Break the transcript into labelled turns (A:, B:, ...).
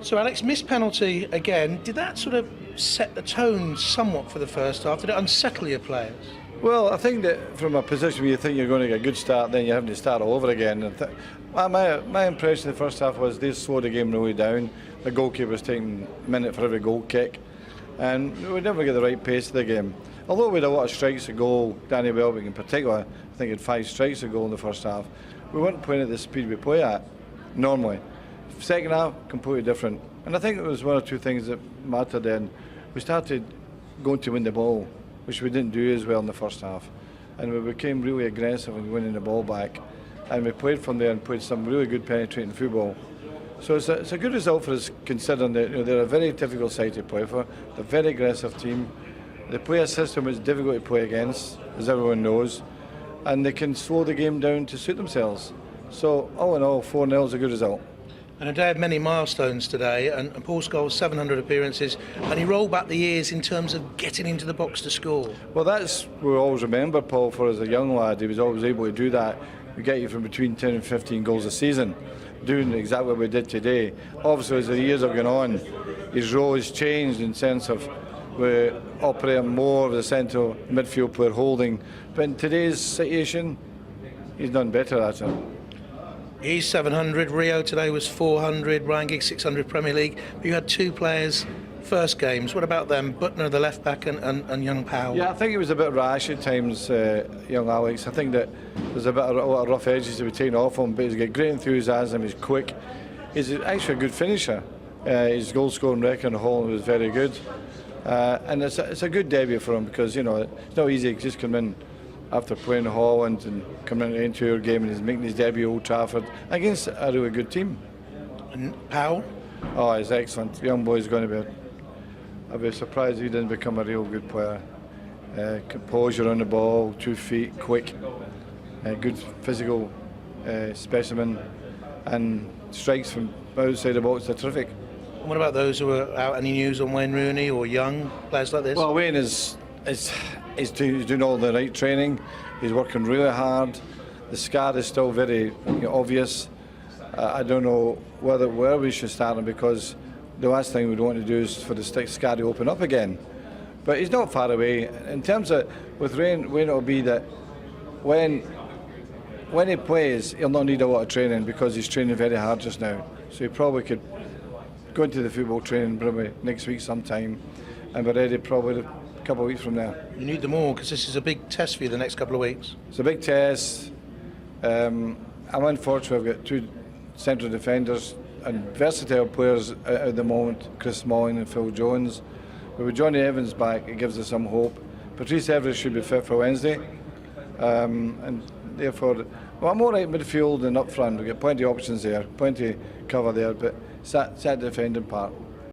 A: So Alex, missed penalty again. Did that sort of set the tone somewhat for the first half? Did it unsettle your players?
B: Well, I think that from a position where you think you're going to get a good start, then you're having to start all over again. And my impression in the first half was they slowed the game really down. The goalkeeper was taking a minute for every goal kick, and we never get the right pace of the game. Although we had a lot of strikes a goal, Danny Welbeck in particular, I think he had 5 strikes a goal in the first half. We weren't playing at the speed we play at normally. Second half, completely different. And I think it was one or two things that mattered then. We started going to win the ball, which we didn't do as well in the first half. And we became really aggressive in winning the ball back. And we played from there and played some really good penetrating football. So it's a good result for us, considering that they're a very difficult side to play for. They're a very aggressive team. They play a system which is difficult to play against, as everyone knows. And they can slow the game down to suit themselves. So all in all, 4-0 is a good result.
A: And a day of many milestones today, and Paul Scholes, 700 appearances, and he rolled back the years in terms of getting into the box to score.
B: Well, that's we always remember Paul for as a young lad. He was always able to do that. We get you from between 10 and 15 goals a season, doing exactly what we did today. Obviously, as the years have gone on, his role has changed in the sense of we operate more of the central midfield player holding. But in today's situation, he's done better at it.
A: He's 700, Rio today was 400, Ryan Giggs 600 Premier League. But you had 2 players first games. What about them? Butner, the left back, and young Powell?
B: Yeah, I think it was a bit rash at times, young Alex. I think that there's a lot of rough edges to be taken off him, but he's got great enthusiasm, he's quick. He's actually a good finisher. His goal scoring record in Holland was very good. And it's a good debut for him because, it's not easy to just come in after playing Holland and coming into your game, and he's making his debut at Old Trafford against a really good team.
A: And Powell?
B: Oh, he's excellent. The young boy's going to be. I'd be surprised if he didn't become a real good player. Composure on the ball, 2 feet, quick, good physical specimen, and strikes from outside the box are terrific.
A: And what about those who are out? Any news on Wayne Rooney or young players like this?
B: Well, Wayne is doing all the right training. He's working really hard. The scar is still very obvious. I don't know where we should start him, because the last thing we want to do is for the scar to open up again. But he's not far away. In terms of with Wayne, it'll be that when he plays, he'll not need a lot of training because he's training very hard just now. So he probably could go into the football training probably next week sometime, and we're ready probably a couple of weeks from now.
A: You need them all because this is a big test for you the next couple of weeks.
B: It's a big test. I'm unfortunate I've got 2 central defenders and versatile players at the moment, Chris Smalling and Phil Jones. But with Johnny Evans back, it gives us some hope. Patrice Evra should be fit for Wednesday. And therefore, I'm all right midfield and up front. We've got plenty of options there, plenty of cover there, but it's that defending part.